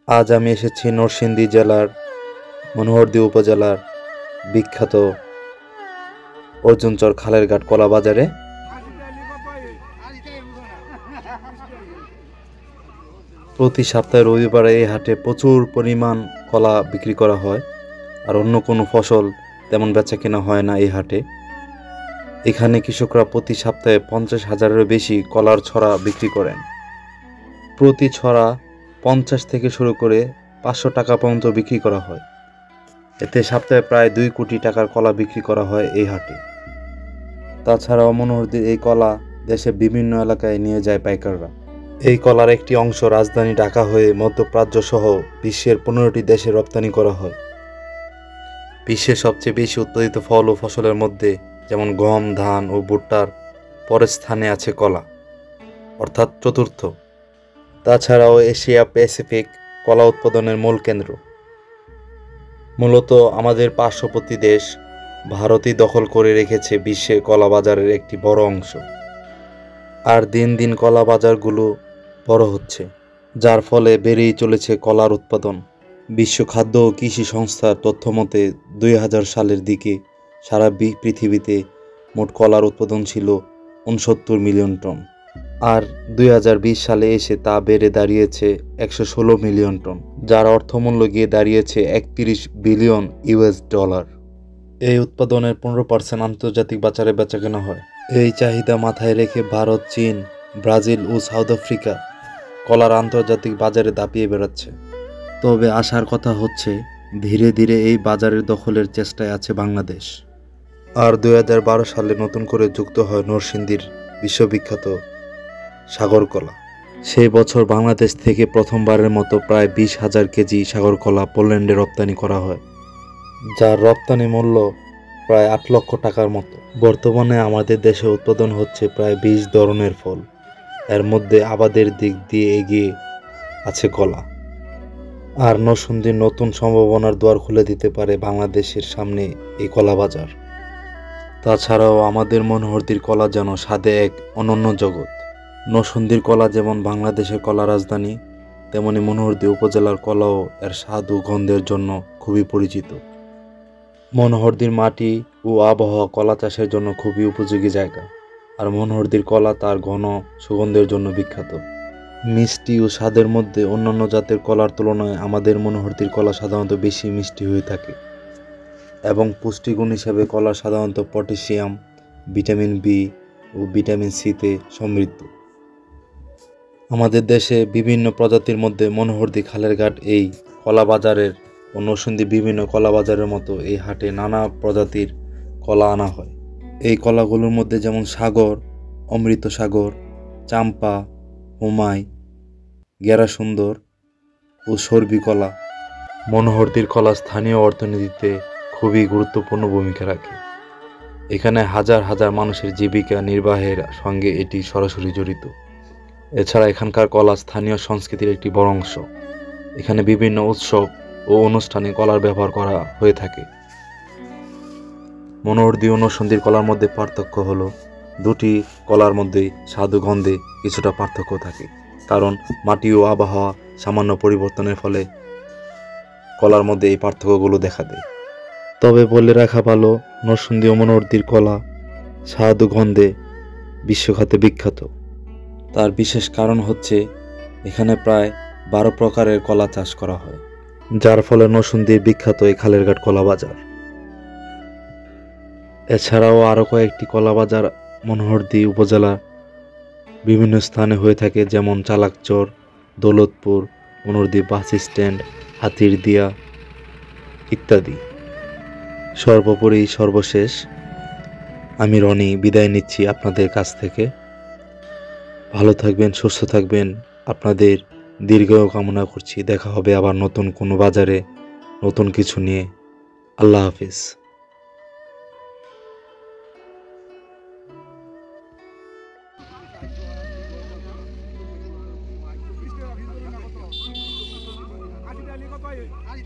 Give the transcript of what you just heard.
আজ আমি এসেছি নরসিংদী জেলার মনোহরদী উপজেলার বিখ্যাত অর্জুনচর খালের ঘাট কলা বাজারে। প্রতি সপ্তাহে রবিবারে এই হাটে প্রচুর পরিমাণ কলা বিক্রি করা হয়, আর অন্য কোনো ফসল তেমন বেচা কেনা হয় না এই হাটে। এখানে কৃষকরা প্রতি সপ্তাহে 50,000-এরও বেশি কলার ছড়া বিক্রি করেন। প্রতি ছড়া 50 থেকে শুরু করে 500 টাকা পর্যন্ত বিক্রি করা হয়। এতে সপ্তাহে প্রায় 2 কোটি টাকার কলা বিক্রি করা হয় এই হাটে। তাছাড়াও মনোহরদীর এই কলা দেশের বিভিন্ন এলাকায় নিয়ে যায় পাইকাররা। এই কলার একটি অংশ রাজধানী ঢাকা হয়ে মধ্যপ্রাচ্য সহ বিশ্বের 15টি দেশে রপ্তানি করা হয়। বিশ্বের সবচেয়ে বেশি উৎপাদিত ফল ও ফসলের মধ্যে যেমন গম, ধান ও ভুট্টার পরের স্থানে আছে কলা, অর্থাৎ চতুর্থ। তাছাড়াও এশিয়া প্যাসিফিক কলা উৎপাদনের মূল কেন্দ্র। মূলত আমাদের পার্শ্ববর্তী দেশ ভারতই দখল করে রেখেছে বিশ্বের কলা বাজারের একটি বড় অংশ। আর দিন দিন কলা বাজারগুলো বড় হচ্ছে, যার ফলে বেড়েই চলেছে কলার উৎপাদন। বিশ্ব খাদ্য ও কৃষি সংস্থার তথ্য মতে 2000 সালের দিকে সারা পৃথিবীতে মোট কলার উৎপাদন ছিল 69 মিলিয়ন টন, আর 2020 সালে এসে তা বেড়ে দাঁড়িয়েছে 116 মিলিয়ন টন, যার অর্থমূল্য গিয়ে দাঁড়িয়েছে 31 বিলিয়ন ইউএস ডলার। এই উৎপাদনের 15% আন্তর্জাতিক বাজারে বেচাকেনা হয়। এই চাহিদা মাথায় রেখে ভারত, চীন, ব্রাজিল ও সাউথ আফ্রিকা কলার আন্তর্জাতিক বাজারে দাপিয়ে বেড়াচ্ছে। তবে আশার কথা হচ্ছে ধীরে ধীরে এই বাজারের দখলের চেষ্টায় আছে বাংলাদেশ। আর 2012 সালে নতুন করে যুক্ত হয় নরসিংদীর বিশ্ববিখ্যাত সাগর কলা। সেই বছর বাংলাদেশ থেকে প্রথমবারের মতো প্রায় 20,000 কেজি সাগর কলা পোল্যান্ডে রপ্তানি করা হয়, যার রপ্তানি মূল্য প্রায় 8 লক্ষ টাকার মতো। বর্তমানে আমাদের দেশে উৎপাদন হচ্ছে প্রায় 20 ধরনের ফল। এর মধ্যে আবাদের দিক দিয়ে এগিয়ে আছে কলা। আর নরসিংদীর নতুন সম্ভাবনার দুয়ার খুলে দিতে পারে বাংলাদেশের সামনে এই কলা বাজার। তাছাড়াও আমাদের মনোহরদীর কলা যেন স্বাদে এক অনন্য জগৎ। নরসিংদীর কলা যেমন বাংলাদেশের কলা রাজধানী, তেমনি মনোহরদী উপজেলার কলাও এর স্বাদ ও গন্ধের জন্য খুবই পরিচিত। মনোহরদীর মাটি ও আবহাওয়া কলা চাষের জন্য খুবই উপযোগী জায়গা, আর মনোহরদীর কলা তার ঘন সুগন্ধের জন্য বিখ্যাত। মিষ্টি ও স্বাদের মধ্যে অন্যান্য জাতের কলার তুলনায় আমাদের মনোহরদীর কলা সাধারণত বেশি মিষ্টি হয়ে থাকে, এবং পুষ্টিগুণ হিসেবে কলা সাধারণত পটাশিয়াম, ভিটামিন বি ও ভিটামিন সিতে সমৃদ্ধ। আমাদের দেশে বিভিন্ন প্রজাতির মধ্যে মনোহরদী খালের ঘাট এই কলা বাজারের ও নরসিংদী বিভিন্ন কলা বাজারের মতো এই হাটে নানা প্রজাতির কলা আনা হয়। এই কলাগুলোর মধ্যে যেমন সাগর, অমৃত সাগর, চাম্পা, হুমাই, গেরা সুন্দর ও সর্বি কলা। মনোহরদীর কলা স্থানীয় অর্থনীতিতে খুবই গুরুত্বপূর্ণ ভূমিকা রাখে। এখানে হাজার হাজার মানুষের জীবিকা নির্বাহের সঙ্গে এটি সরাসরি জড়িত। এছাড়া এখানকার কলা স্থানীয় সংস্কৃতির একটি বড় অংশ। এখানে বিভিন্ন উৎসব ও অনুষ্ঠানে কলার ব্যবহার করা হয়ে থাকে। মনোহরদী ও নরসিংদীর কলার মধ্যে পার্থক্য হলো দুটি কলার মধ্যে স্বাদ ও গন্ধে কিছুটা পার্থক্য থাকে, কারণ মাটি ও আবহাওয়া সামান্য পরিবর্তনের ফলে কলার মধ্যে এই পার্থক্যগুলো দেখা দেয়। তবে বলে রাখা ভালো, নরসিংদী ও মনোহরদীর কলা স্বাদ ও গন্ধে বিশ্বখ্যাতে বিখ্যাত। তার বিশেষ কারণ হচ্ছে এখানে প্রায় 12 প্রকারের কলা চাষ করা হয়, যার ফলে নরসিংদীর বিখ্যাত এই খালের ঘাট কলা বাজার। এছাড়াও আরও কয়েকটি কলা বাজার মনোহরদী উপজেলার বিভিন্ন স্থানে হয়ে থাকে, যেমন চালাকচর, দৌলতপুর, মনোহরদী বাস স্ট্যান্ড, হাতিরদিয়া ইত্যাদি। সর্বোপরি সর্বশেষ আমি রনি বিদায় নিচ্ছি আপনাদের কাছ থেকে। ভালো থাকবেন, সুস্থ থাকবেন, আপনাদের দীর্ঘায়ু কামনা করছি। দেখা হবে আবার নতুন কোনো বাজারে নতুন কিছু নিয়ে। আল্লাহ হাফিজ। আজ